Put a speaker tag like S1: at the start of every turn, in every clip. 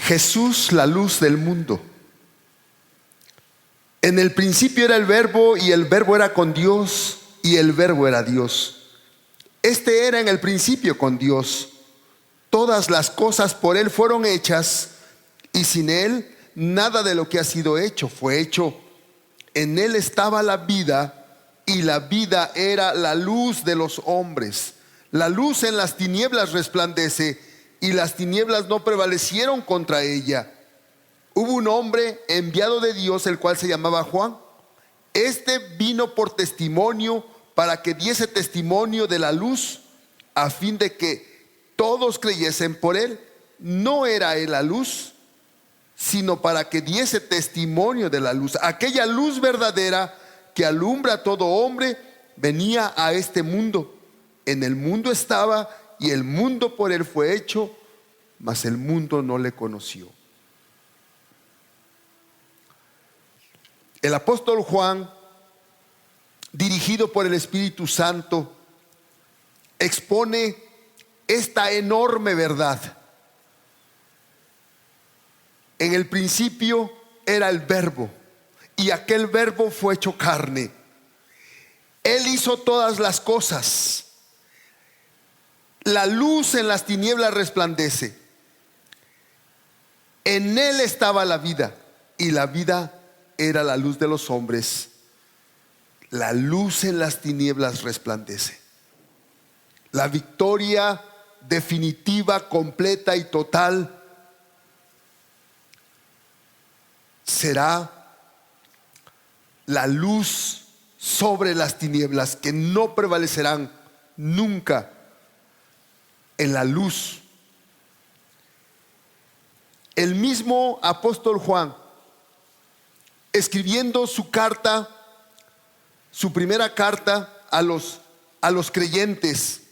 S1: Jesús, la luz del mundo. En el principio era el Verbo, y el Verbo era con Dios, y el Verbo era Dios. Este era en el principio con Dios. Todas las cosas por Él fueron hechas, y sin Él nada de lo que ha sido hecho fue hecho. En Él estaba la vida, y la vida era la luz de los hombres. La luz en las tinieblas resplandece, y las tinieblas no prevalecieron contra ella. Hubo un hombre enviado de Dios, el cual se llamaba Juan. Este vino por testimonio, para que diese testimonio de la luz, a fin de que todos creyesen por él. No era él la luz, sino para que diese testimonio de la luz. Aquella luz verdadera que alumbra a todo hombre venía a este mundo. En el mundo estaba, y el mundo por él fue hecho, mas el mundo no le conoció. El apóstol Juan, dirigido por el Espíritu Santo, expone esta enorme verdad. En el principio era el Verbo, y aquel Verbo fue hecho carne. Él hizo todas las cosas. La luz en las tinieblas resplandece. En Él estaba la vida, y la vida era la luz de los hombres. La luz en las tinieblas resplandece. La victoria definitiva, completa y total será la luz sobre las tinieblas, que no prevalecerán nunca en la luz. El mismo apóstol Juan, escribiendo su carta, su primera carta a los creyentes,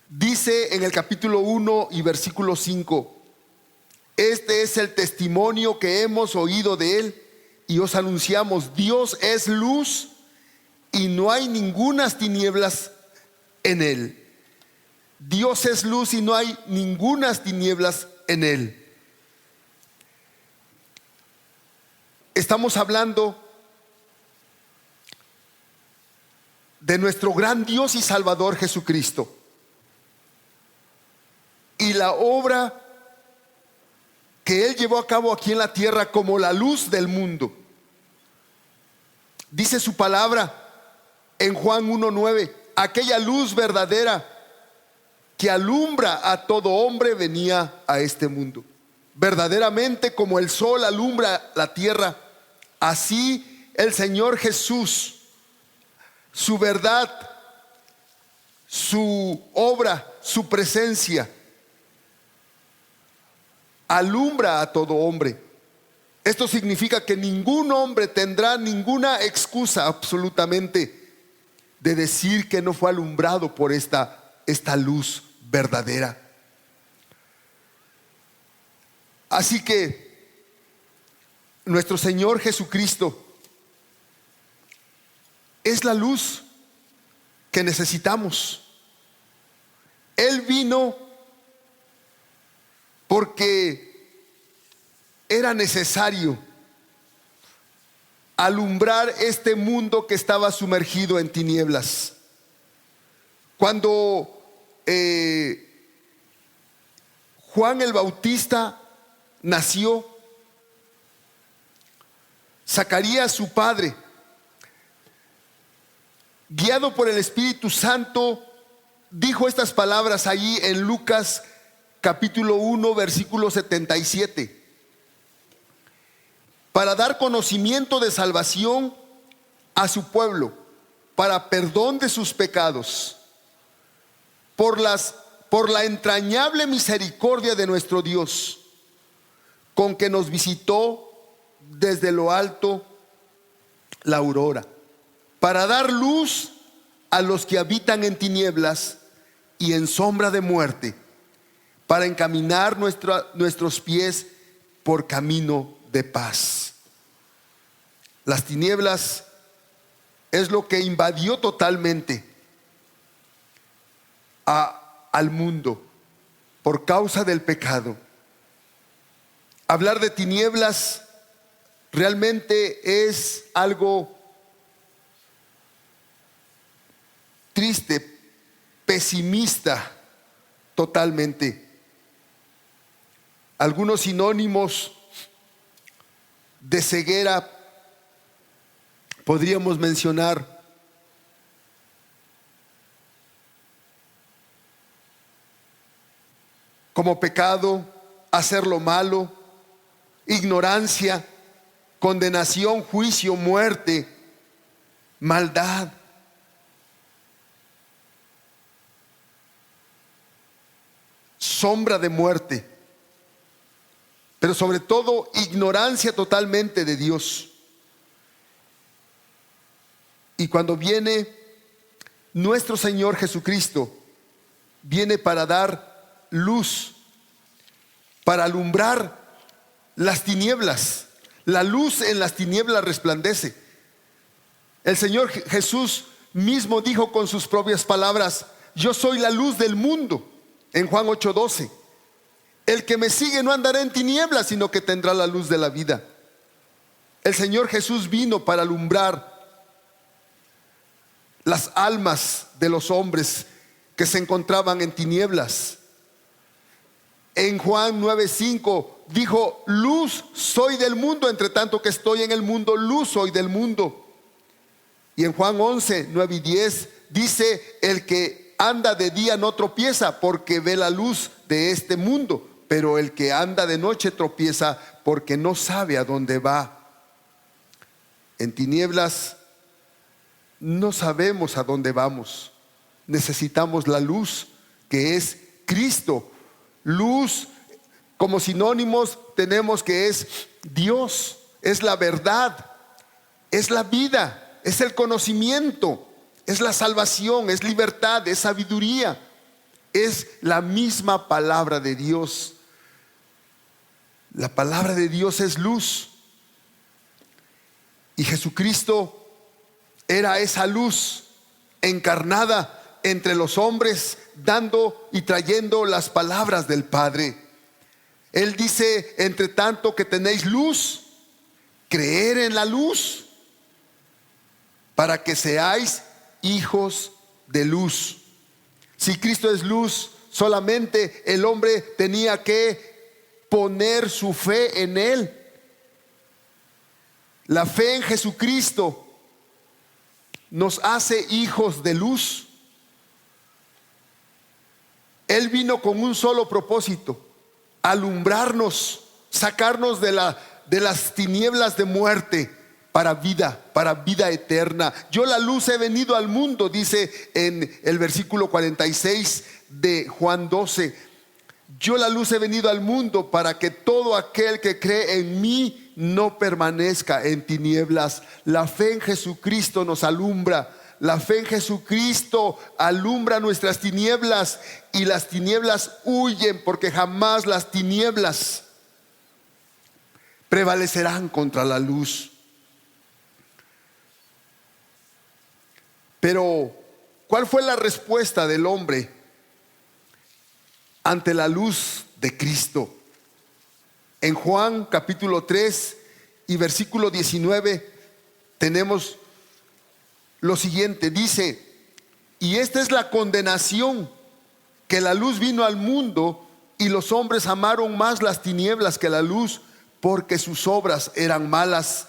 S1: dice en el capítulo 1 y versículo 5: este es el testimonio que hemos oído de él y os anunciamos: Dios es luz, y no hay ningunas tinieblas en él. Dios es luz, y no hay ningunas tinieblas en él. Estamos hablando de nuestro gran Dios y Salvador Jesucristo, y la obra que Él llevó a cabo aquí en la tierra como la luz del mundo. Dice su palabra en Juan 1:9: aquella luz verdadera que alumbra a todo hombre venía a este mundo. Verdaderamente, como el sol alumbra la tierra, así el Señor Jesús, su verdad, su obra, su presencia, alumbra a todo hombre. Esto significa que ningún hombre tendrá ninguna excusa absolutamente de decir que no fue alumbrado por esta luz verdadera. Así que nuestro Señor Jesucristo es la luz que necesitamos. Él vino porque era necesario alumbrar este mundo que estaba sumergido en tinieblas. Cuando Juan el Bautista nació, Zacarías, su padre, guiado por el Espíritu Santo, dijo estas palabras allí en Lucas capítulo 1 versículo 77: para dar conocimiento de salvación a su pueblo, para perdón de sus pecados, por la entrañable misericordia de nuestro Dios, con que nos visitó desde lo alto la aurora, para dar luz a los que habitan en tinieblas y en sombra de muerte, para encaminar nuestros pies por camino de paz. Las tinieblas es lo que invadió totalmente al mundo por causa del pecado. Hablar de tinieblas realmente es algo triste, pesimista totalmente. Algunos sinónimos de ceguera podríamos mencionar: como pecado, hacer lo malo, ignorancia, condenación, juicio, muerte, maldad. Sombra de muerte, pero sobre todo ignorancia totalmente de Dios. Y cuando viene nuestro Señor Jesucristo, viene para dar luz, para alumbrar las tinieblas. La luz en las tinieblas resplandece. El Señor Jesús mismo dijo con sus propias palabras: yo soy la luz del mundo, en Juan 8:12. El que me sigue no andará en tinieblas, sino que tendrá la luz de la vida. El Señor Jesús vino para alumbrar las almas de los hombres que se encontraban en tinieblas. En Juan 9:5 dijo: luz soy del mundo, entre tanto que estoy en el mundo, luz soy del mundo. Y en Juan 11:9 y 10 dice: el que anda de día no tropieza, porque ve la luz de este mundo, pero el que anda de noche tropieza, porque no sabe a dónde va. En tinieblas no sabemos a dónde vamos. Necesitamos la luz, que es Cristo. Luz, como sinónimos tenemos que es Dios, es la verdad, es la vida, es el conocimiento, es la salvación, es libertad, es sabiduría, es la misma palabra de Dios. La palabra de Dios es luz, y Jesucristo era esa luz encarnada entre los hombres, dando y trayendo las palabras del Padre. Él dice: entre tanto que tenéis luz, creer en la luz, para que seáis hijos de luz. Si Cristo es luz, solamente el hombre tenía que poner su fe en Él. La fe en Jesucristo nos hace hijos de luz. Él vino con un solo propósito: alumbrarnos, sacarnos de las tinieblas de muerte para vida eterna. Yo la luz he venido al mundo, dice en el versículo 46 de Juan 12. Yo la luz he venido al mundo para que todo aquel que cree en mí no permanezca en tinieblas. La fe en Jesucristo nos alumbra. La fe en Jesucristo alumbra nuestras tinieblas, y las tinieblas huyen, porque jamás las tinieblas prevalecerán contra la luz. Pero, ¿cuál fue la respuesta del hombre ante la luz de Cristo? En Juan capítulo 3 y versículo 19 tenemos lo siguiente. Dice: y esta es la condenación, que la luz vino al mundo, y los hombres amaron más las tinieblas que la luz, porque sus obras eran malas.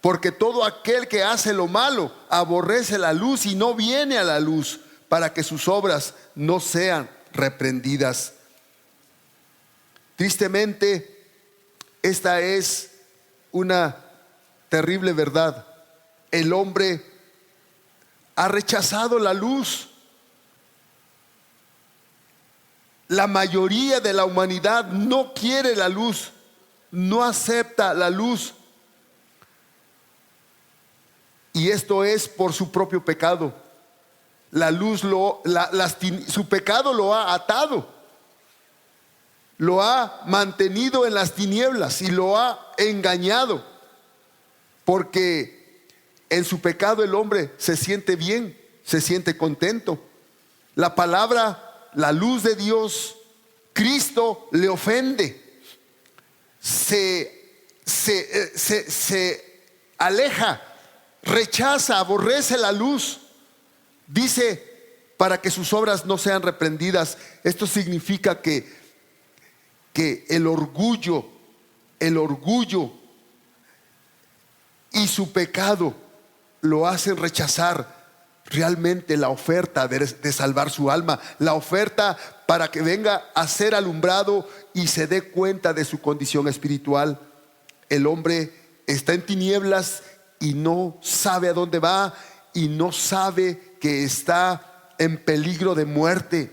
S1: Porque todo aquel que hace lo malo aborrece la luz y no viene a la luz, para que sus obras no sean reprendidas. Tristemente, esta es una terrible verdad. El hombre ha rechazado la luz. La mayoría de la humanidad no quiere la luz, no acepta la luz. Y esto es por su propio pecado. La luz su pecado lo ha atado, lo ha mantenido en las tinieblas y lo ha engañado, porque en su pecado el hombre se siente bien, se siente contento. La palabra, la luz de Dios, Cristo, le ofende. se aleja, rechaza, aborrece la luz. Dice, para que sus obras no sean reprendidas. Esto significa que el orgullo y su pecado lo hacen rechazar realmente la oferta de salvar su alma, la oferta para que venga a ser alumbrado y se dé cuenta de su condición espiritual. El hombre está en tinieblas y no sabe a dónde va, y no sabe que está en peligro de muerte.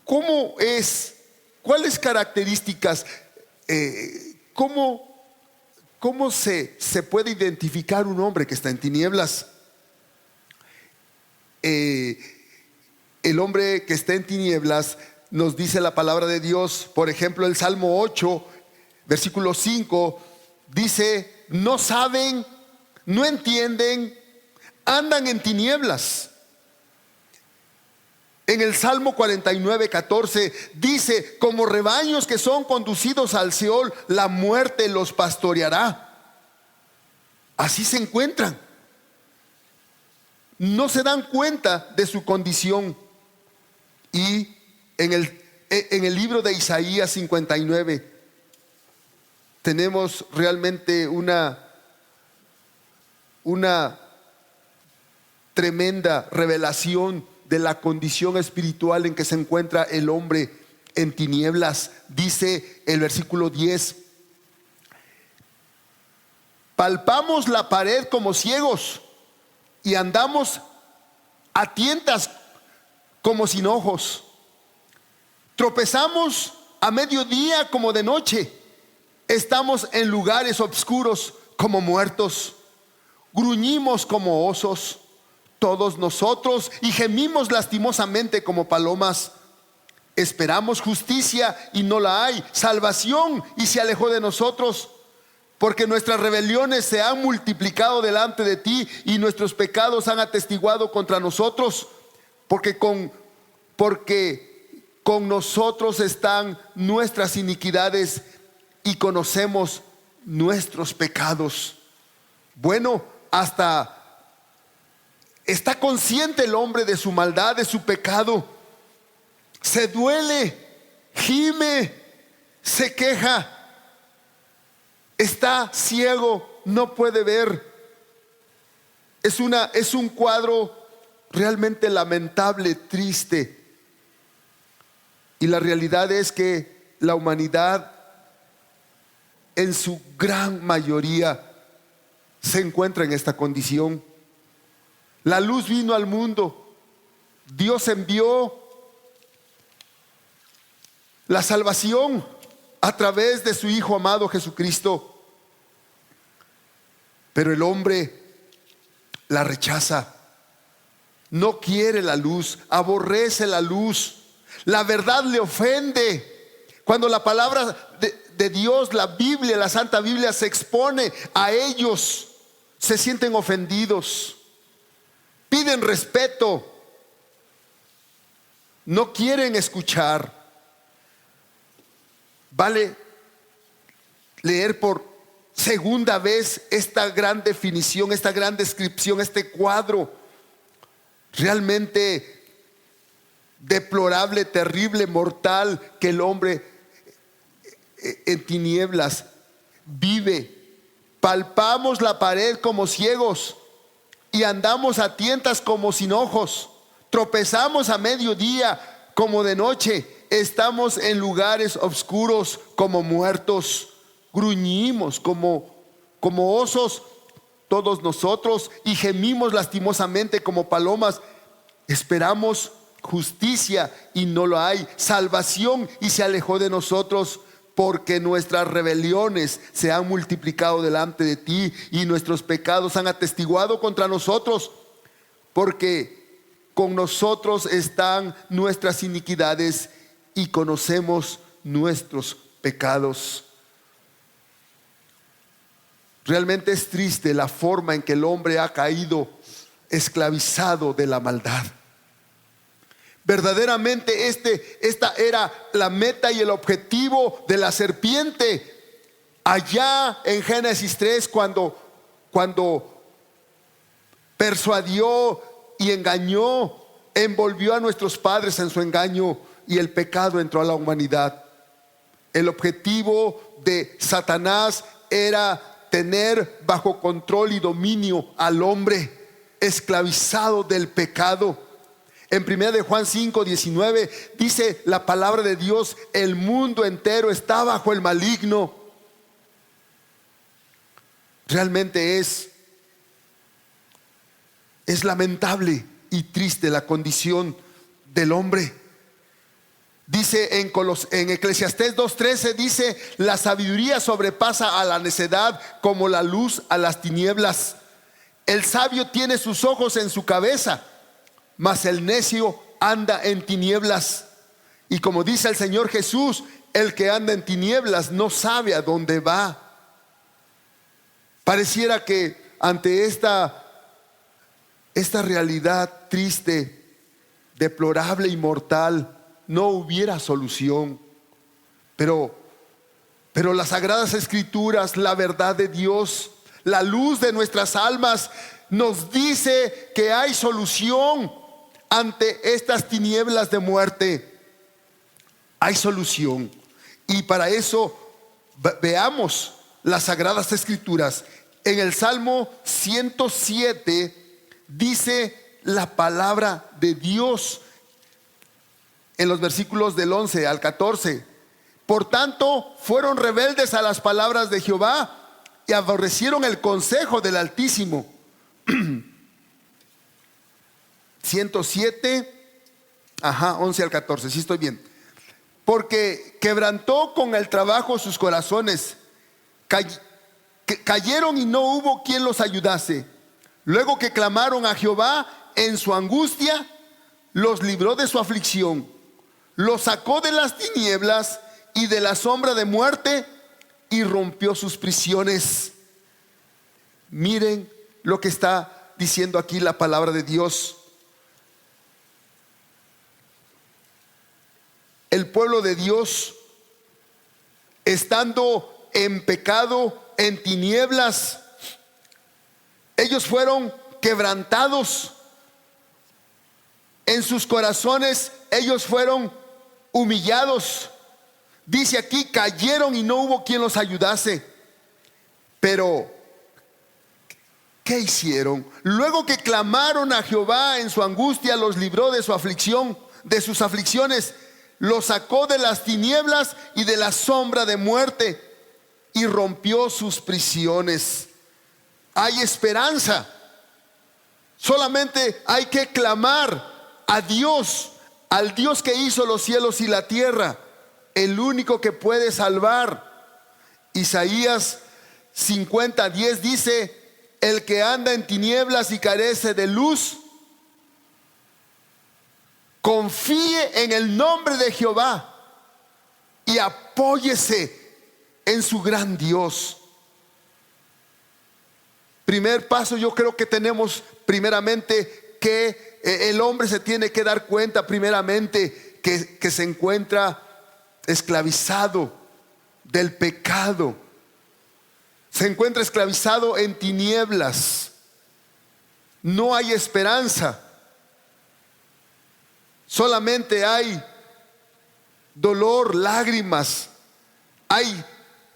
S1: ¿Cuáles características, cómo se puede identificar un hombre que está en tinieblas? El hombre que está en tinieblas, nos dice la palabra de Dios, por ejemplo el Salmo 8 versículo 5 dice: no saben, no entienden, andan en tinieblas. En el Salmo 49:14 dice: como rebaños que son conducidos al Seol, la muerte los pastoreará. Así se encuentran. No se dan cuenta de su condición. Y en el libro de Isaías 59 tenemos realmente una tremenda revelación de la condición espiritual en que se encuentra el hombre en tinieblas. Dice el versículo 10: palpamos la pared como ciegos y andamos a tientas como sin ojos. Tropezamos a mediodía como de noche. Estamos en lugares oscuros como muertos. Gruñimos como osos todos nosotros y gemimos lastimosamente como palomas. Esperamos justicia y no la hay, salvación y se alejó de nosotros. Porque nuestras rebeliones se han multiplicado delante de ti y nuestros pecados han atestiguado contra nosotros. Porque con nosotros están nuestras iniquidades y conocemos nuestros pecados. Bueno, hasta está consciente el hombre de su maldad, de su pecado. Se duele, gime, se queja. Está ciego, no puede ver. Es un cuadro realmente lamentable, triste. Y la realidad es que la humanidad, en su gran mayoría, se encuentra en esta condición. La luz vino al mundo. Dios envió la salvación a través de su Hijo amado Jesucristo. Pero el hombre la rechaza. No quiere la luz, aborrece la luz. La verdad le ofende. Cuando la palabra de Dios, la Biblia, la Santa Biblia se expone a ellos, se sienten ofendidos, piden respeto, no quieren escuchar. Vale leer por segunda vez esta gran definición, esta gran descripción, este cuadro realmente deplorable, terrible, mortal, que el hombre en tinieblas vive. Palpamos la pared como ciegos y andamos a tientas como sin ojos. Tropezamos a mediodía como de noche. Estamos en lugares oscuros como muertos. Gruñimos como osos todos nosotros y gemimos lastimosamente como palomas. Esperamos justicia y no lo hay, salvación y se alejó de nosotros. Porque nuestras rebeliones se han multiplicado delante de ti y nuestros pecados han atestiguado contra nosotros. Porque con nosotros están nuestras iniquidades y conocemos nuestros pecados. Realmente es triste la forma en que el hombre ha caído esclavizado de la maldad. Verdaderamente esta era la meta y el objetivo de la serpiente allá en Génesis 3, cuando persuadió y engañó, envolvió a nuestros padres en su engaño y el pecado entró a la humanidad. El objetivo de Satanás era tener bajo control y dominio al hombre esclavizado del pecado. En 1 de Juan 5:19 dice la palabra de Dios: el mundo entero está bajo el maligno. Realmente es lamentable y triste la condición del hombre. Dice en Eclesiastés 2:13, dice: la sabiduría sobrepasa a la necedad como la luz a las tinieblas. El sabio tiene sus ojos en su cabeza, mas el necio anda en tinieblas. Y como dice el Señor Jesús, el que anda en tinieblas no sabe a dónde va. Pareciera que ante esta realidad triste, deplorable y mortal, no hubiera solución. Pero las Sagradas Escrituras, la verdad de Dios, la luz de nuestras almas, nos dice que hay solución ante estas tinieblas de muerte. Hay solución. Y para eso veamos las Sagradas Escrituras. En el Salmo 107 dice la palabra de Dios en los versículos del 11 al 14: por tanto fueron rebeldes a las palabras de Jehová y aborrecieron el consejo del Altísimo. 107, 11 al 14, sí estoy bien. Porque quebrantó con el trabajo sus corazones, cayeron y no hubo quien los ayudase. Luego que clamaron a Jehová en su angustia, los libró de su aflicción, los sacó de las tinieblas y de la sombra de muerte y rompió sus prisiones. Miren lo que está diciendo aquí la palabra de Dios. El pueblo de Dios, estando en pecado, en tinieblas, ellos fueron quebrantados en sus corazones, ellos fueron humillados. Dice aquí: cayeron y no hubo quien los ayudase. Pero ¿qué hicieron? Luego que clamaron a Jehová en su angustia, los libró de su aflicción, de sus aflicciones, los sacó de las tinieblas y de la sombra de muerte y rompió sus prisiones. Hay esperanza. Solamente hay que clamar a Dios, al Dios que hizo los cielos y la tierra, el único que puede salvar. Isaías 50:10 dice: el que anda en tinieblas y carece de luz, confíe en el nombre de Jehová y apóyese en su gran Dios. Primer paso, yo creo que tenemos primeramente que el hombre se tiene que dar cuenta primeramente que se encuentra esclavizado del pecado. Se encuentra esclavizado en tinieblas. No hay esperanza. Solamente hay dolor, lágrimas. Hay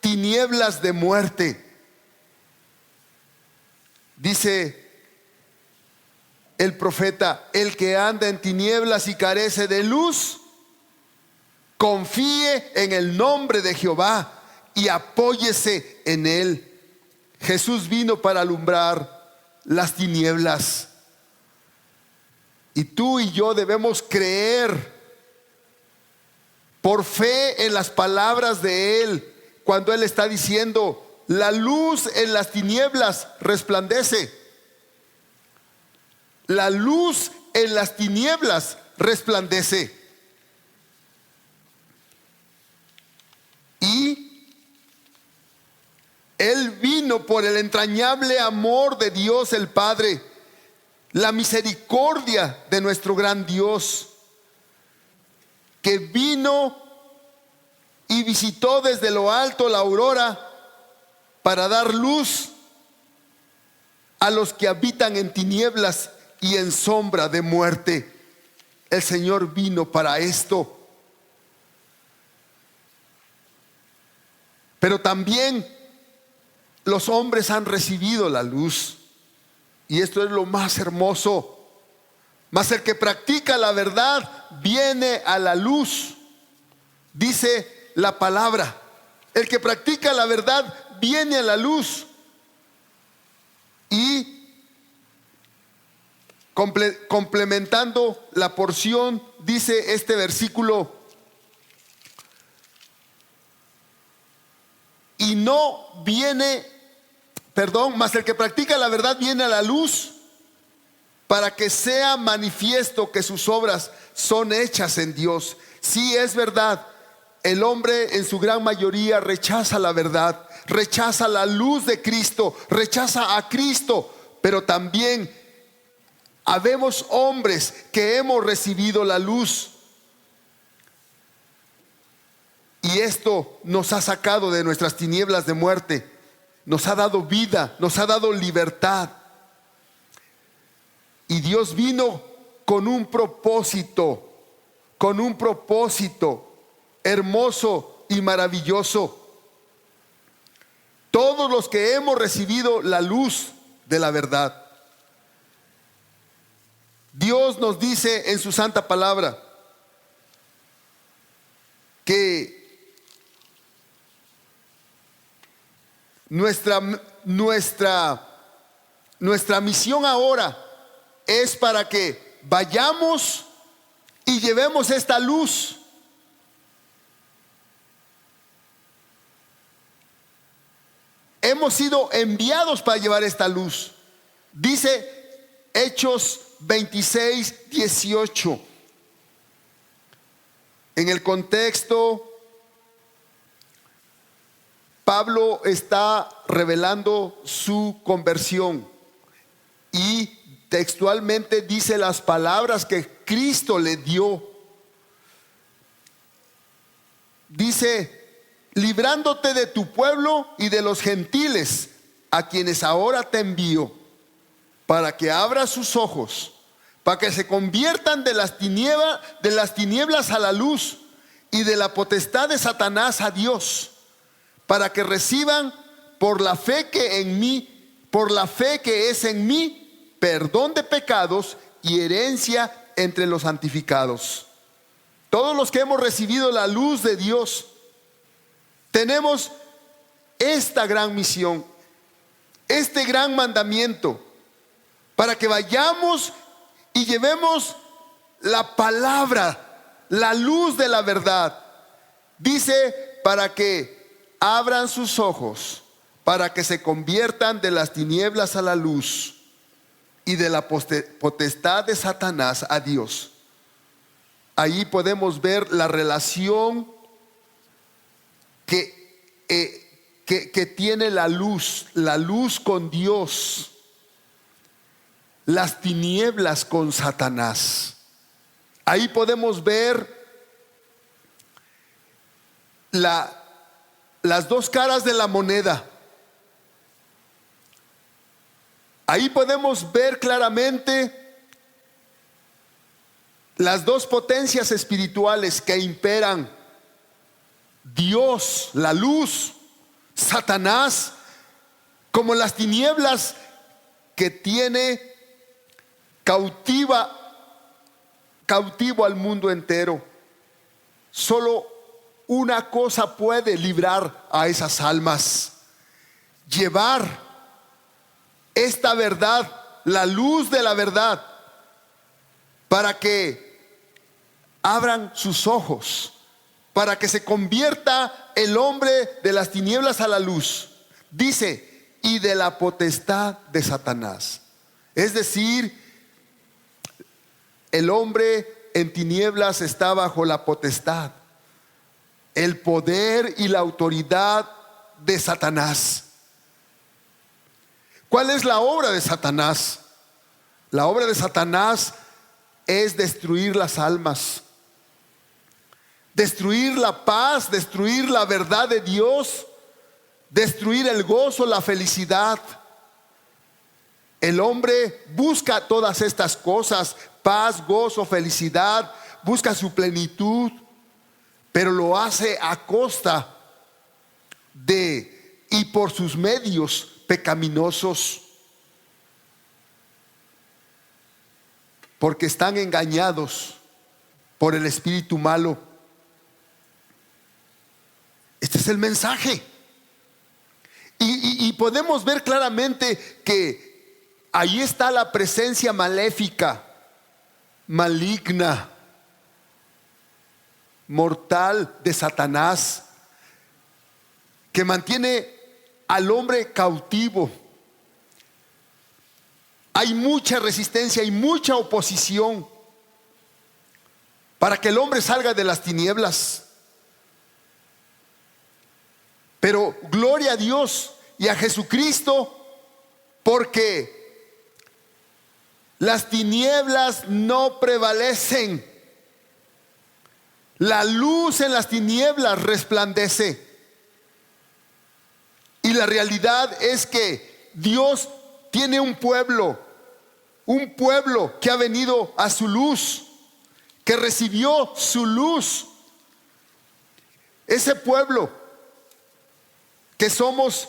S1: tinieblas de muerte. Dice el profeta: el que anda en tinieblas y carece de luz, confíe en el nombre de Jehová y apóyese en él. Jesús vino para alumbrar las tinieblas. Y tú y yo debemos creer por fe en las palabras de Él, cuando Él está diciendo: la luz en las tinieblas resplandece. La luz en las tinieblas resplandece. Y Él vino por el entrañable amor de Dios el Padre, la misericordia de nuestro gran Dios, que vino y visitó desde lo alto la aurora para dar luz a los que habitan en tinieblas y en sombra de muerte. El Señor vino para esto. Pero también los hombres han recibido la luz. Y esto es lo más hermoso. Mas el que practica la verdad viene a la luz. Dice la palabra. El que practica la verdad viene a la luz. Y complementando la porción, dice este versículo: y no viene, mas el que practica la verdad viene a la luz para que sea manifiesto que sus obras son hechas en Dios. Sí, es verdad, el hombre en su gran mayoría rechaza la verdad, rechaza la luz de Cristo, rechaza a Cristo, pero también habemos hombres que hemos recibido la luz. Y esto nos ha sacado de nuestras tinieblas de muerte, nos ha dado vida, nos ha dado libertad. Y Dios vino con un propósito hermoso y maravilloso. Todos los que hemos recibido la luz de la verdad, Dios nos dice en su santa palabra que nuestra misión ahora es para que vayamos y llevemos esta luz. Hemos sido enviados para llevar esta luz. Dice Hechos 26:18. En el contexto, Pablo está revelando su conversión y textualmente dice las palabras que Cristo le dio. Dice: librándote de tu pueblo y de los gentiles, a quienes ahora te envío, para que abras sus ojos, para que se conviertan de las tinieblas a la luz, y de la potestad de Satanás a Dios, para que reciban por la fe que es en mí, perdón de pecados y herencia entre los santificados. Todos los que hemos recibido la luz de Dios tenemos esta gran misión, este gran mandamiento, para que vayamos y llevemos la palabra, la luz de la verdad. Dice: para que abran sus ojos, para que se conviertan de las tinieblas a la luz, y de la potestad de Satanás a Dios. Ahí podemos ver la relación que tiene la luz con Dios, las tinieblas con Satanás. Ahí podemos ver las dos caras de la moneda. Ahí podemos ver claramente las dos potencias espirituales que imperan: Dios, la luz; Satanás, como las tinieblas que tiene cautivo al mundo entero. Solo una cosa puede librar a esas almas: llevar esta verdad, la luz de la verdad, para que abran sus ojos, para que se convierta el hombre de las tinieblas a la luz. Dice: y de la potestad de Satanás. Es decir, el hombre en tinieblas está bajo la potestad, el poder y la autoridad de Satanás. ¿Cuál es la obra de Satanás? La obra de Satanás es destruir las almas. destruir la paz, destruir la verdad de Dios, destruir el gozo, la felicidad. El hombre busca todas estas cosas: paz, gozo, felicidad, busca su plenitud, pero lo hace a costa de y por sus medios pecaminosos, porque están engañados por el espíritu malo. Este es el mensaje. Y podemos ver claramente que ahí está la presencia maléfica, maligna, mortal de Satanás, que mantiene al hombre cautivo. Hay mucha resistencia y mucha oposición para que el hombre salga de las tinieblas. Pero gloria a Dios y a Jesucristo, porque las tinieblas no prevalecen. La luz en las tinieblas resplandece. Y la realidad es que Dios tiene un pueblo que ha venido a su luz, que recibió su luz. Ese pueblo que somos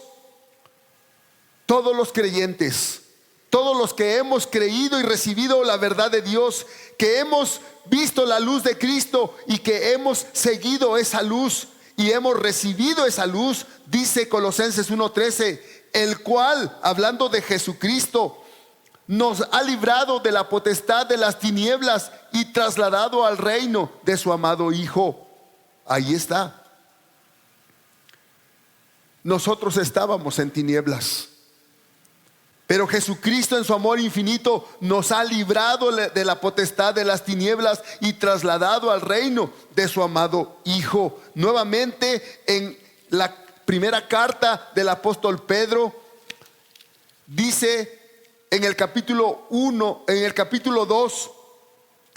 S1: todos los creyentes, todos los que hemos creído y recibido la verdad de Dios, que hemos visto la luz de Cristo y que hemos seguido esa luz y hemos recibido esa luz. Dice Colosenses 1:13, el cual, hablando de Jesucristo, nos ha librado de la potestad de las tinieblas y trasladado al reino de su amado Hijo. Ahí está. Nosotros estábamos en tinieblas, pero Jesucristo en su amor infinito nos ha librado de la potestad de las tinieblas y trasladado al reino de su amado Hijo. Nuevamente en la primera carta del apóstol Pedro dice en el capítulo 1, en el capítulo 2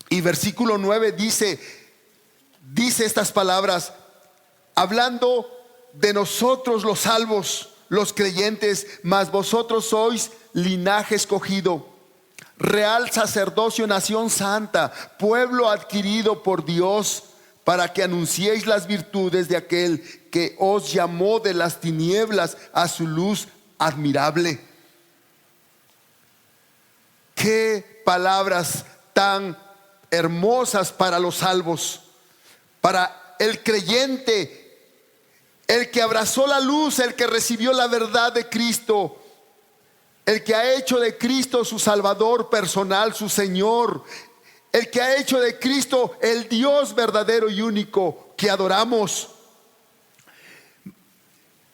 S1: y versículo 9, dice estas palabras, hablando de nosotros los salvos, los creyentes: mas vosotros sois linaje escogido, real sacerdocio, nación santa, pueblo adquirido por Dios, para que anunciéis las virtudes de aquel que os llamó de las tinieblas a su luz admirable. Qué palabras tan hermosas para los salvos, para el creyente, el que abrazó la luz, el que recibió la verdad de Cristo, el que ha hecho de Cristo su Salvador personal, su Señor, el que ha hecho de Cristo el Dios verdadero y único que adoramos.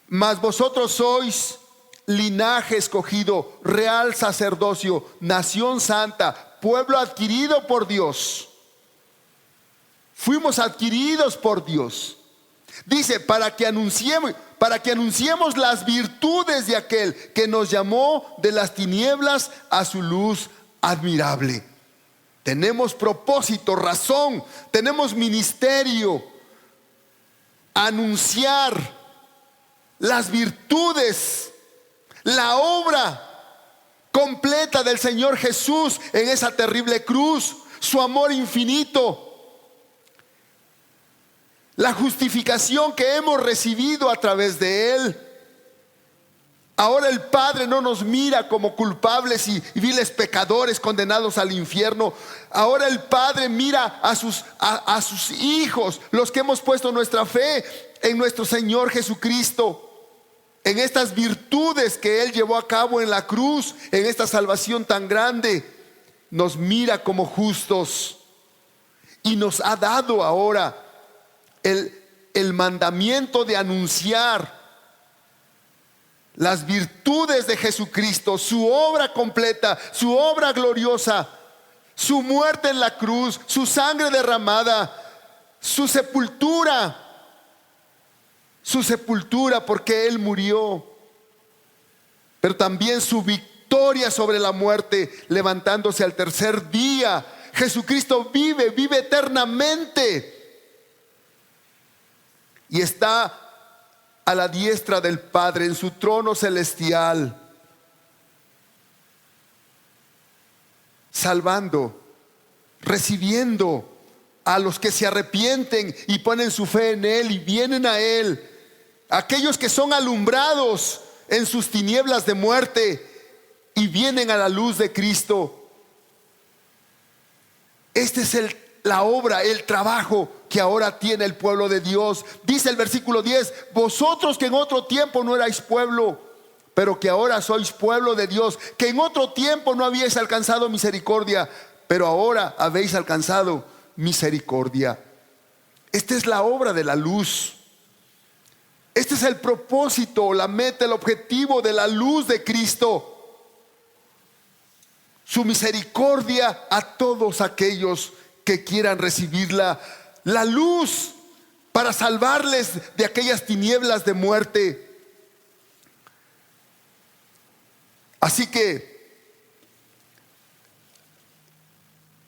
S1: Mas vosotros sois linaje escogido, real sacerdocio, nación santa, pueblo adquirido por Dios. Fuimos adquiridos por Dios. Dice, para que anunciemos las virtudes de aquel que nos llamó de las tinieblas a su luz admirable. Tenemos propósito, razón, tenemos ministerio: anunciar las virtudes, la obra completa del Señor Jesús en esa terrible cruz, su amor infinito, la justificación que hemos recibido a través de Él. Ahora el Padre no nos mira como culpables y viles pecadores condenados al infierno. Ahora el Padre mira a sus hijos, los que hemos puesto nuestra fe en nuestro Señor Jesucristo, en estas virtudes que Él llevó a cabo en la cruz, en esta salvación tan grande. Nos mira como justos y nos ha dado ahora el mandamiento de anunciar las virtudes de Jesucristo, su obra completa, su obra gloriosa, su muerte en la cruz, su sangre derramada, su sepultura, porque Él murió, pero también su victoria sobre la muerte, levantándose al tercer día. Jesucristo vive eternamente. y está a la diestra del Padre en su trono celestial, salvando, recibiendo a los que se arrepienten y ponen su fe en Él y vienen a Él. Aquellos que son alumbrados en sus tinieblas de muerte y vienen a la luz de Cristo. Esta es la obra, el trabajo que ahora tiene el pueblo de Dios. Dice el versículo 10: vosotros que en otro tiempo no erais pueblo, pero que ahora sois pueblo de Dios, que en otro tiempo no habíais alcanzado misericordia, pero ahora habéis alcanzado misericordia. Esta es la obra de la luz. Este es el propósito, la meta, el objetivo de la luz de Cristo. Su misericordia a todos aquellos que quieran recibirla. La luz para salvarles de aquellas tinieblas de muerte. Así que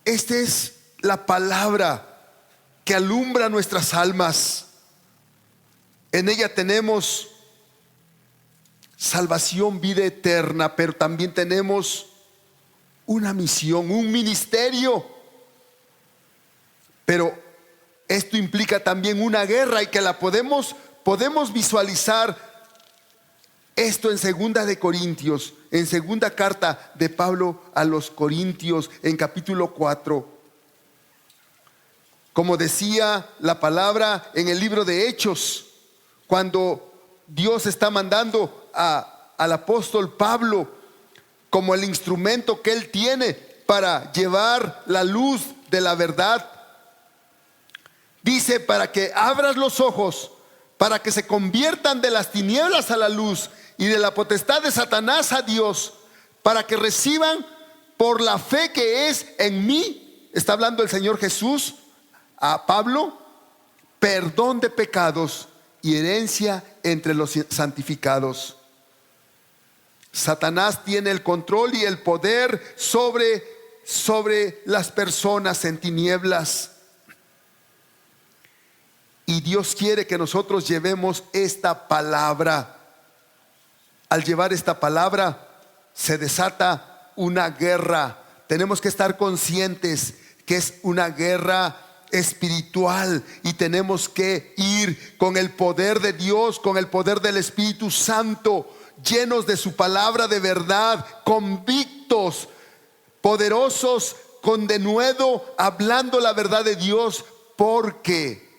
S1: esta es la palabra que alumbra nuestras almas. En ella tenemos salvación, vida eterna, pero también tenemos una misión, un ministerio. Pero esto implica también una guerra y que la podemos visualizar esto en segunda de Corintios, en segunda carta de Pablo a los Corintios, en capítulo 4. Como decía la palabra en el libro de Hechos, cuando Dios está mandando al apóstol Pablo como el instrumento que él tiene para llevar la luz de la verdad, dice: para que abras los ojos, para que se conviertan de las tinieblas a la luz y de la potestad de Satanás a Dios, para que reciban por la fe que es en mí, está hablando el Señor Jesús a Pablo, perdón de pecados y herencia entre los santificados. Satanás tiene el control y el poder sobre las personas en tinieblas. Y Dios quiere que nosotros llevemos esta palabra. Al llevar esta palabra se desata una guerra. Tenemos que estar conscientes que es una guerra espiritual y tenemos que ir con el poder de Dios, con el poder del Espíritu Santo, llenos de su palabra de verdad, convictos, poderosos, con denuedo, hablando la verdad de Dios, porque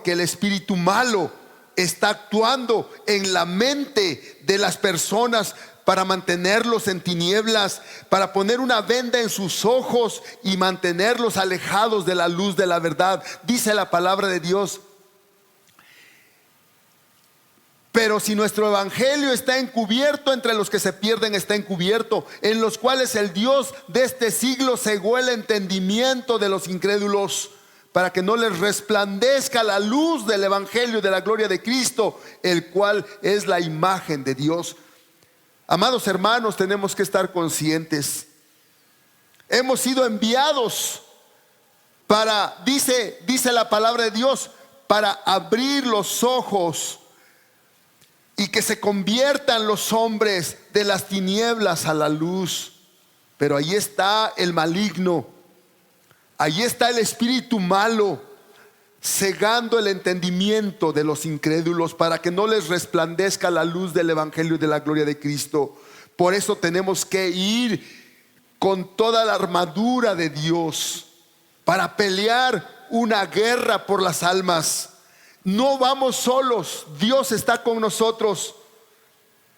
S1: el espíritu malo está actuando en la mente de las personas para mantenerlos en tinieblas, para poner una venda en sus ojos y mantenerlos alejados de la luz de la verdad. Dice la palabra de Dios: pero si nuestro evangelio está encubierto, entre los que se pierden está encubierto, en los cuales el Dios de este siglo cegó el entendimiento de los incrédulos, para que no les resplandezca la luz del evangelio de la gloria de Cristo, el cual es la imagen de Dios. Amados hermanos, tenemos que estar conscientes. Hemos sido enviados para, dice la palabra de Dios, para abrir los ojos y que se conviertan los hombres de las tinieblas a la luz. Pero ahí está el maligno, ahí está el espíritu malo, cegando el entendimiento de los incrédulos para que no les resplandezca la luz del evangelio de la gloria de Cristo. Por eso tenemos que ir con toda la armadura de Dios para pelear una guerra por las almas. No vamos solos, Dios está con nosotros,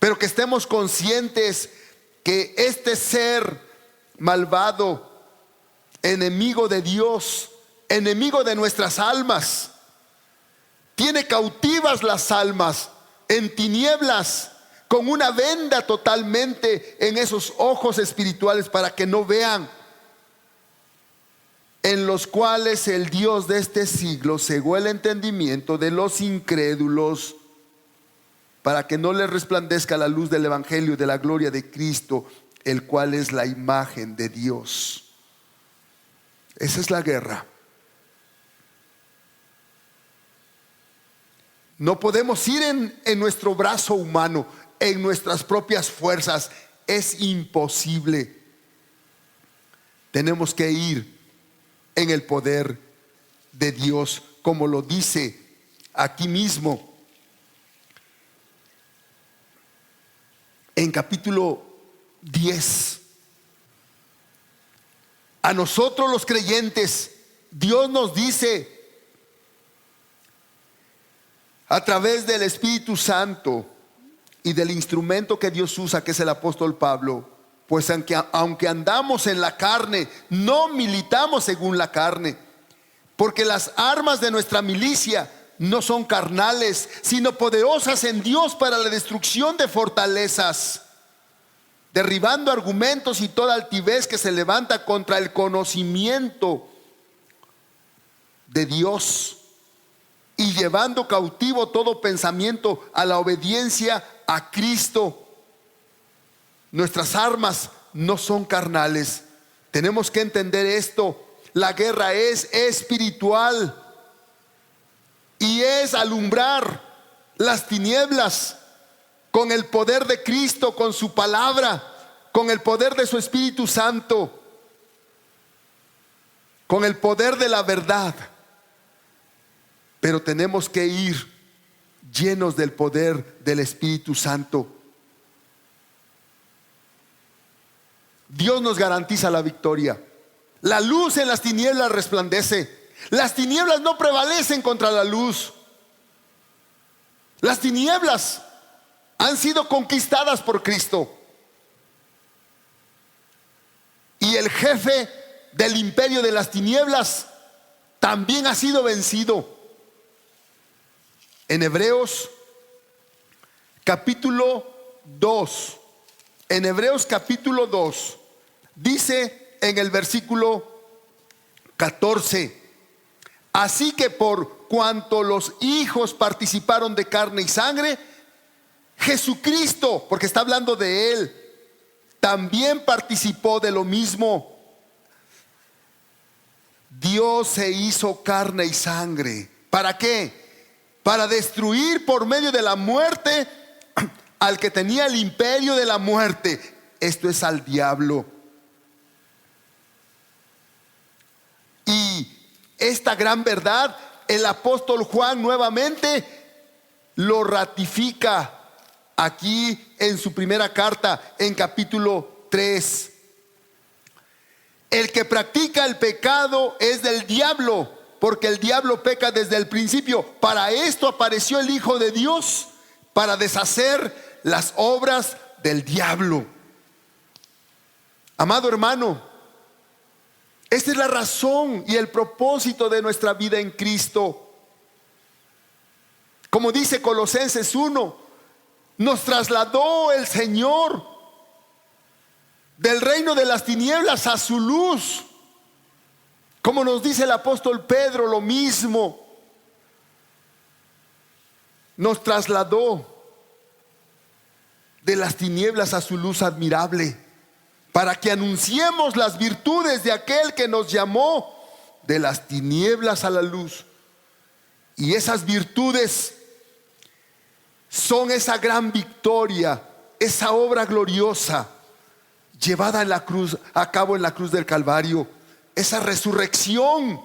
S1: pero que estemos conscientes que este ser malvado, enemigo de Dios, enemigo de nuestras almas, tiene cautivas las almas en tinieblas, con una venda totalmente en esos ojos espirituales para que no vean, en los cuales el Dios de este siglo cegó el entendimiento de los incrédulos, para que no les resplandezca la luz del evangelio de la gloria de Cristo, el cual es la imagen de Dios. Esa es la guerra. No podemos ir en nuestro brazo humano, en nuestras propias fuerzas. Es imposible. Tenemos que ir en el poder de Dios, como lo dice aquí mismo en capítulo 10. A nosotros los creyentes, Dios nos dice a través del Espíritu Santo y del instrumento que Dios usa, que es el apóstol Pablo, pues aunque andamos en la carne, no militamos según la carne, porque las armas de nuestra milicia no son carnales, sino poderosas en Dios para la destrucción de fortalezas, derribando argumentos y toda altivez que se levanta contra el conocimiento de Dios, y llevando cautivo todo pensamiento a la obediencia a Cristo. Nuestras armas no son carnales. Tenemos que entender esto. La guerra es espiritual y es alumbrar las tinieblas con el poder de Cristo, con su palabra, con el poder de su Espíritu Santo, con el poder de la verdad. Pero tenemos que ir llenos del poder del Espíritu Santo. Dios nos garantiza la victoria. La luz en las tinieblas resplandece. Las tinieblas no prevalecen contra la luz. Las tinieblas han sido conquistadas por Cristo. Y el jefe del imperio de las tinieblas también ha sido vencido. En Hebreos capítulo 2, en Hebreos capítulo 2, dice en el versículo 14: así que por cuanto los hijos participaron de carne y sangre, Jesucristo, porque está hablando de Él, también participó de lo mismo. Dios se hizo carne y sangre. ¿Para qué? Para destruir por medio de la muerte al que tenía el imperio de la muerte. Esto es al diablo. Y esta gran verdad, el apóstol Juan nuevamente lo ratifica aquí en su primera carta, en capítulo 3. El que practica el pecado es del diablo, porque el diablo peca desde el principio. Para esto apareció el Hijo de Dios, para deshacer las obras del diablo. Amado hermano, esta es la razón y el propósito de nuestra vida en Cristo. Como dice Colosenses 1, nos trasladó el Señor del reino de las tinieblas a su luz. Como nos dice el apóstol Pedro, lo mismo. Nos trasladó de las tinieblas a su luz admirable, para que anunciemos las virtudes de aquel que nos llamó de las tinieblas a la luz. Y esas virtudes son esa gran victoria, esa obra gloriosa llevada en la cruz, a cabo en la cruz del Calvario. Esa resurrección,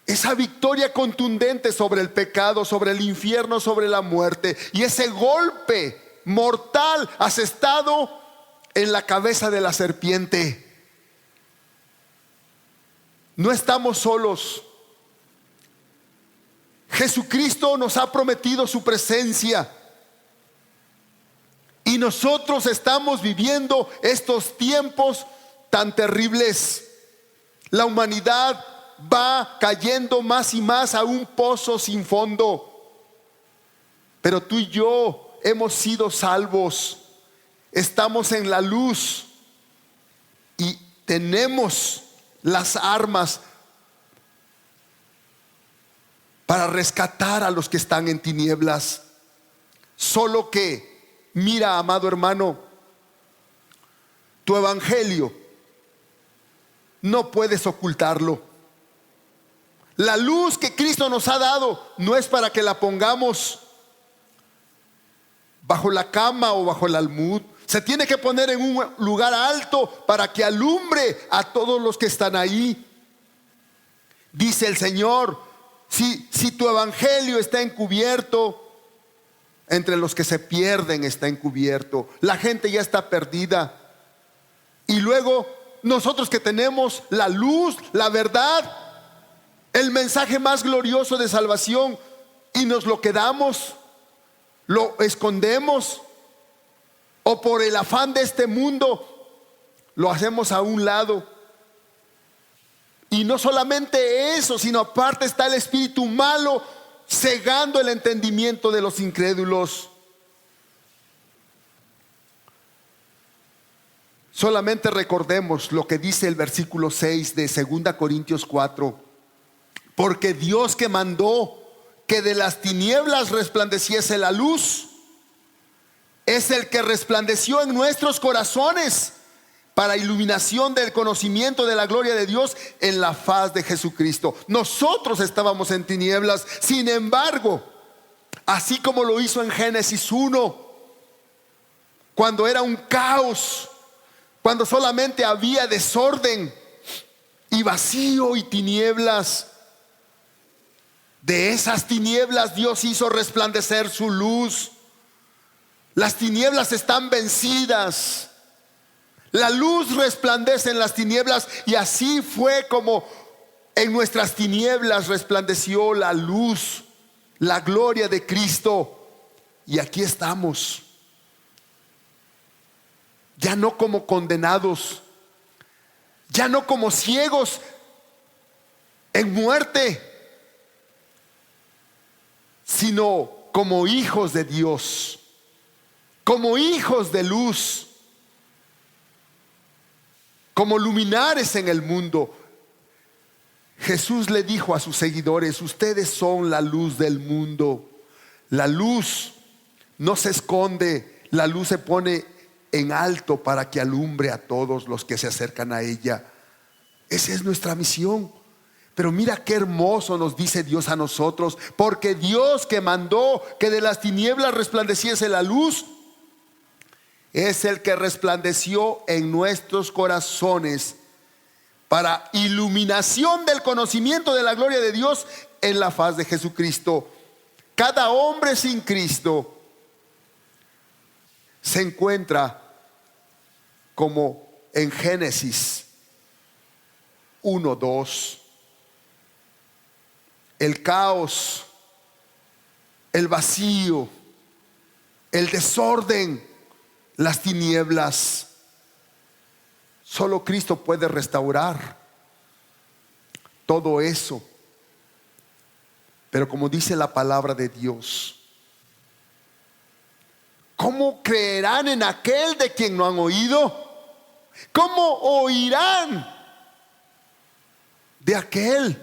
S1: esa victoria contundente sobre el pecado, sobre el infierno, sobre la muerte, y ese golpe mortal asestado en la cabeza de la serpiente. No estamos solos. Jesucristo nos ha prometido su presencia, y nosotros estamos viviendo estos tiempos tan terribles. La humanidad va cayendo más y más a un pozo sin fondo, pero tú y yo hemos sido salvos. Estamos en la luz y tenemos las armas para rescatar a los que están en tinieblas. Solo que, mira, amado hermano, tu evangelio no puedes ocultarlo. La luz que Cristo nos ha dado no es para que la pongamos bajo la cama o bajo el almud. Se tiene que poner en un lugar alto para que alumbre a todos los que están ahí. Dice el Señor, si tu evangelio está encubierto, entre los que se pierden está encubierto. La gente ya está perdida. Y luego nosotros que tenemos la luz, la verdad, el mensaje más glorioso de salvación, y nos lo quedamos, lo escondemos, o por el afán de este mundo lo hacemos a un lado. Y no solamente eso, sino aparte está el espíritu malo cegando el entendimiento de los incrédulos. Solamente recordemos lo que dice el versículo 6 de 2 Corintios 4. Porque Dios, que mandó que de las tinieblas resplandeciese la luz, es el que resplandeció en nuestros corazones para iluminación del conocimiento de la gloria de Dios en la faz de Jesucristo. Nosotros estábamos en tinieblas, sin embargo, así como lo hizo en Génesis 1, cuando era un caos, cuando solamente había desorden y vacío y tinieblas, de esas tinieblas Dios hizo resplandecer su luz. Las tinieblas están vencidas. La luz resplandece en las tinieblas, y así fue como en nuestras tinieblas resplandeció la luz, la gloria de Cristo. Y aquí estamos, ya no como condenados, ya no como ciegos en muerte, sino como hijos de Dios, como hijos de luz, como luminares en el mundo. Jesús le dijo a sus seguidores: ustedes son la luz del mundo. La luz no se esconde, la luz se pone en alto para que alumbre a todos los que se acercan a ella. Esa es nuestra misión. Pero mira qué hermoso nos dice Dios a nosotros: porque Dios, que mandó que de las tinieblas resplandeciese la luz, es el que resplandeció en nuestros corazones para iluminación del conocimiento de la gloria de Dios en la faz de Jesucristo. Cada hombre sin Cristo se encuentra como en Génesis 1:2. El caos, el vacío, el desorden, las tinieblas. Solo Cristo puede restaurar todo eso. Pero como dice la palabra de Dios, ¿cómo creerán en aquel de quien no han oído? ¿Cómo oirán de aquel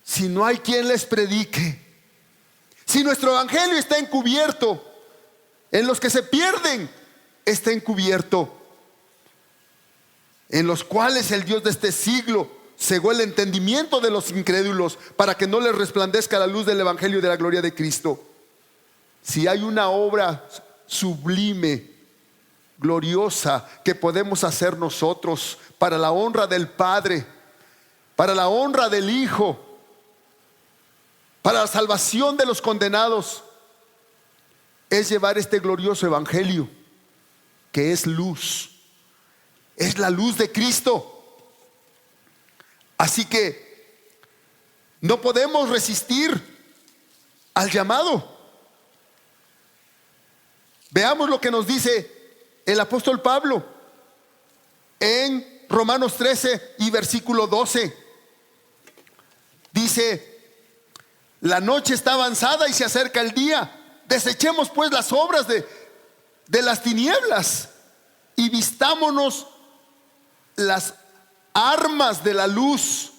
S1: si no hay quien les predique? Si nuestro evangelio está encubierto, en los que se pierden está encubierto, en los cuales el Dios de este siglo cegó el entendimiento de los incrédulos para que no les resplandezca la luz del evangelio de la gloria de Cristo. Si hay una obra sublime, gloriosa, que podemos hacer nosotros para la honra del Padre, para la honra del Hijo, para la salvación de los condenados, es llevar este glorioso evangelio, que es luz, es la luz de Cristo. Así que no podemos resistir al llamado. Veamos lo que nos dice el apóstol Pablo en Romanos 13 y versículo 12. Dice: la noche está avanzada y se acerca el día. Desechemos pues las obras de las tinieblas y vistámonos las armas de la luz.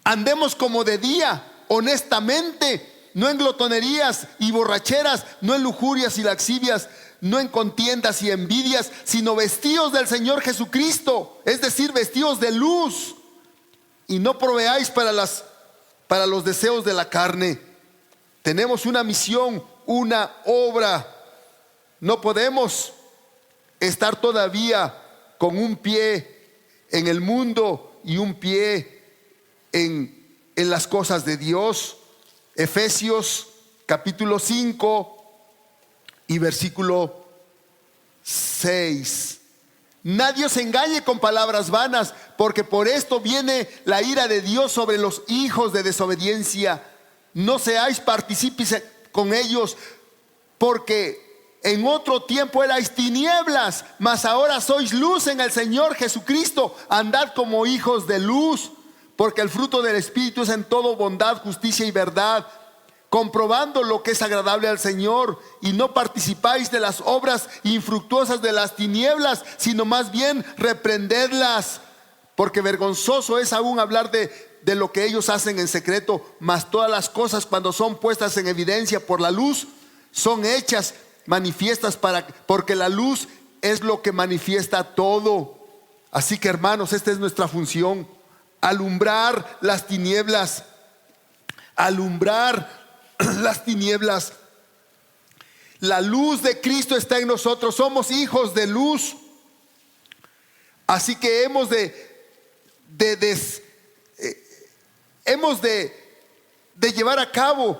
S1: Andemos como de día, honestamente, no en glotonerías y borracheras, no en lujurias y laxivias, no en contiendas y envidias, sino vestidos del Señor Jesucristo, es decir, vestidos de luz, y no proveáis para los deseos de la carne. Tenemos una misión, una obra. No podemos estar todavía con un pie en el mundo y un pie en las cosas de Dios. Efesios capítulo 5 y versículo 6. Nadie os engañe con palabras vanas, porque por esto viene la ira de Dios sobre los hijos de desobediencia. No seáis partícipes con ellos, porque en otro tiempo erais tinieblas, mas ahora sois luz en el Señor Jesucristo. Andad como hijos de luz, porque el fruto del Espíritu es en todo bondad, justicia y verdad, comprobando lo que es agradable al Señor, y no participáis de las obras infructuosas de las tinieblas, sino más bien reprendedlas, porque vergonzoso es aún hablar de lo que ellos hacen en secreto. Mas todas las cosas, cuando son puestas en evidencia por la luz, son hechas manifiestas porque la luz es lo que manifiesta todo. Así que, hermanos, esta es nuestra función: alumbrar las tinieblas, alumbrar las tinieblas. La luz de Cristo está en nosotros, somos hijos de luz. Así que hemos de llevar a cabo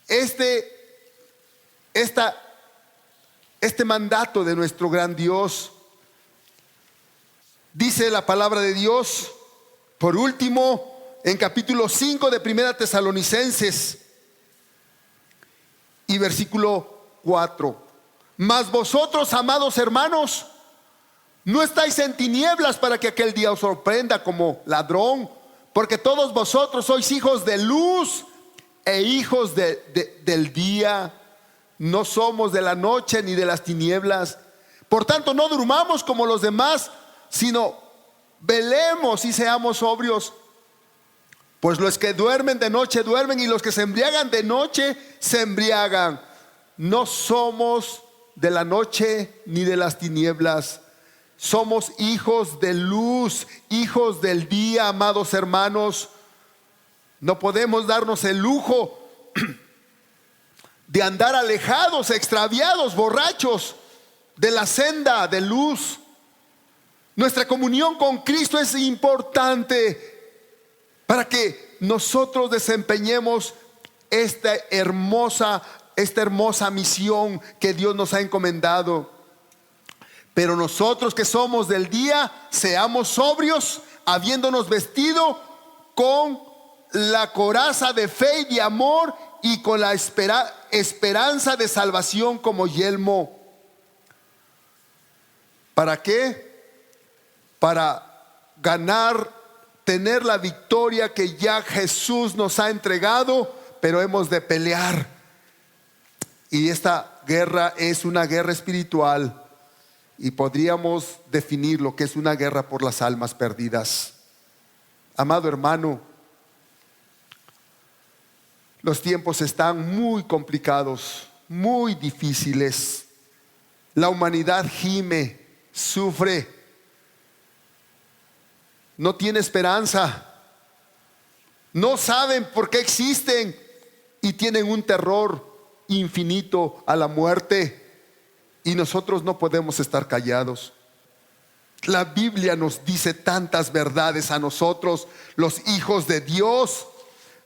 S1: este mandato de nuestro gran Dios. Dice la palabra de Dios, por último, en capítulo 5 de Primera Tesalonicenses y versículo 4: mas vosotros, amados hermanos, no estáis en tinieblas para que aquel día os sorprenda como ladrón, porque todos vosotros sois hijos de luz e hijos del día. No somos de la noche ni de las tinieblas. Por tanto, no durmamos como los demás, sino velemos y seamos sobrios. Pues los que duermen de noche duermen, y los que se embriagan de noche se embriagan. No somos de la noche ni de las tinieblas. Somos hijos de luz, hijos del día, amados hermanos. No podemos darnos el lujo de andar alejados, extraviados, borrachos de la senda de luz. Nuestra comunión con Cristo es importante para que nosotros desempeñemos esta hermosa misión que Dios nos ha encomendado. Pero nosotros que somos del día, seamos sobrios, habiéndonos vestido con la coraza de fe y de amor, y con la esperanza de salvación como yelmo. ¿Para qué? Para ganar, tener la victoria que ya Jesús nos ha entregado, pero hemos de pelear. Y esta guerra es una guerra espiritual, y podríamos definir lo que es una guerra por las almas perdidas. Amado hermano, los tiempos están muy complicados, muy difíciles. La humanidad gime, sufre, no tiene esperanza, no saben por qué existen, y tienen un terror infinito a la muerte. Y nosotros no podemos estar callados. La Biblia nos dice tantas verdades a nosotros, los hijos de Dios.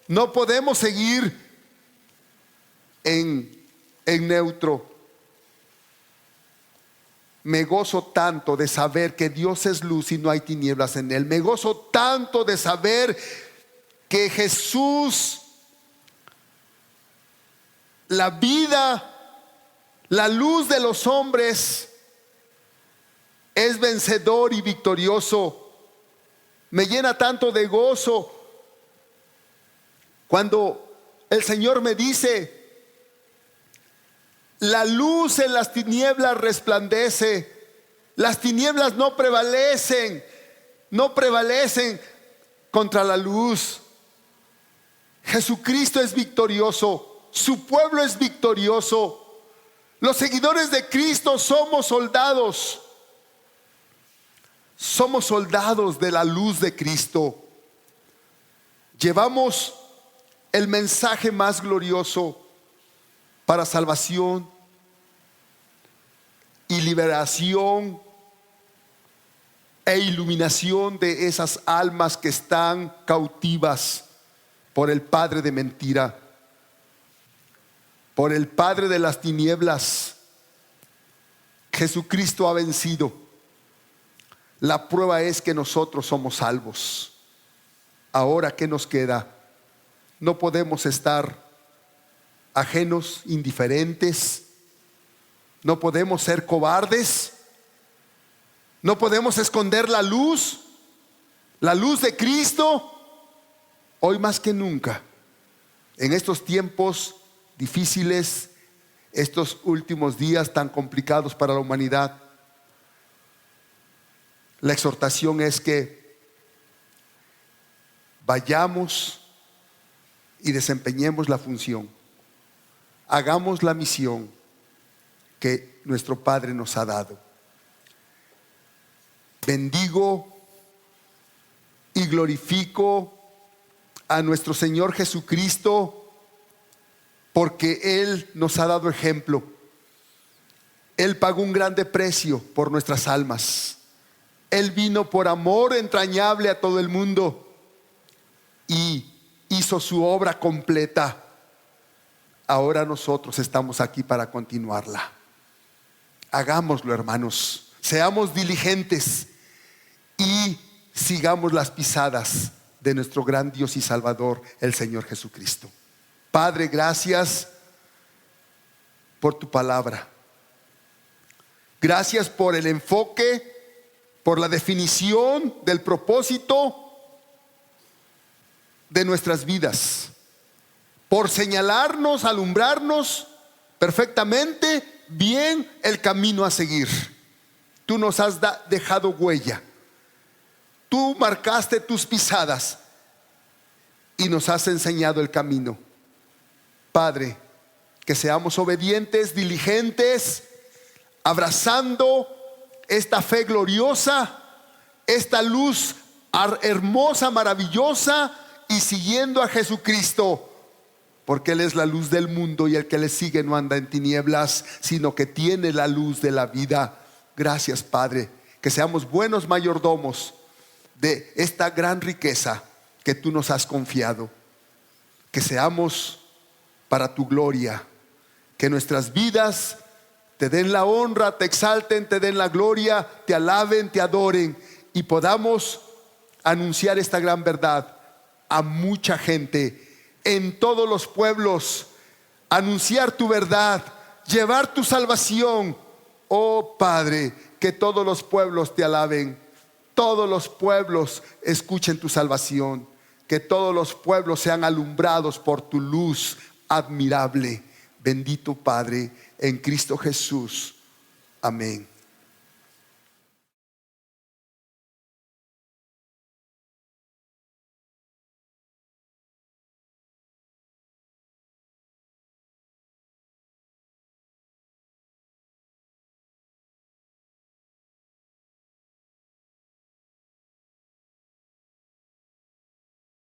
S1: No podemos seguir en neutro. Me gozo tanto de saber que Dios es luz y no hay tinieblas en él. Me gozo tanto de saber que Jesús, la vida, la luz de los hombres, es vencedor y victorioso. Me llena tanto de gozo cuando el Señor me dice: la luz en las tinieblas resplandece. Las tinieblas no prevalecen contra la luz. Jesucristo es victorioso, su pueblo es victorioso. Los seguidores de Cristo somos soldados. Somos soldados de la luz de Cristo. Llevamos el mensaje más glorioso para salvación y liberación e iluminación de esas almas que están cautivas por el padre de mentira, por el padre de las tinieblas. Jesucristo ha vencido. La prueba es que nosotros somos salvos. Ahora, ¿qué nos queda? No podemos estar ajenos, indiferentes. No podemos ser cobardes. No podemos esconder la luz de Cristo. Hoy más que nunca, en estos tiempos difíciles, estos últimos días tan complicados para la humanidad, la exhortación es que vayamos y desempeñemos la función, hagamos la misión que nuestro Padre nos ha dado. Bendigo y glorifico a nuestro Señor Jesucristo, porque Él nos ha dado ejemplo. Él pagó un grande precio por nuestras almas. Él vino por amor entrañable a todo el mundo y hizo su obra completa. Ahora nosotros estamos aquí para continuarla. Hagámoslo, hermanos. Seamos diligentes y sigamos las pisadas de nuestro gran Dios y Salvador, el Señor Jesucristo. Padre, gracias por tu palabra. Gracias por el enfoque, por la definición del propósito de nuestras vidas, por señalarnos, alumbrarnos perfectamente bien el camino a seguir. Tú nos has dejado huella. Tú marcaste tus pisadas y nos has enseñado el camino. Padre, que seamos obedientes, diligentes, abrazando esta fe gloriosa, esta luz hermosa, maravillosa, y siguiendo a Jesucristo, porque Él es la luz del mundo y el que le sigue no anda en tinieblas, sino que tiene la luz de la vida. Gracias, Padre, que seamos buenos mayordomos de esta gran riqueza que tú nos has confiado. Que seamos para tu gloria, que nuestras vidas te den la honra, te exalten, te den la gloria, te alaben, te adoren, y podamos anunciar esta gran verdad a mucha gente en todos los pueblos, anunciar tu verdad, llevar tu salvación. Oh Padre, que todos los pueblos te alaben, todos los pueblos escuchen tu salvación, que todos los pueblos sean alumbrados por tu luz admirable. Bendito Padre, en Cristo Jesús. Amén.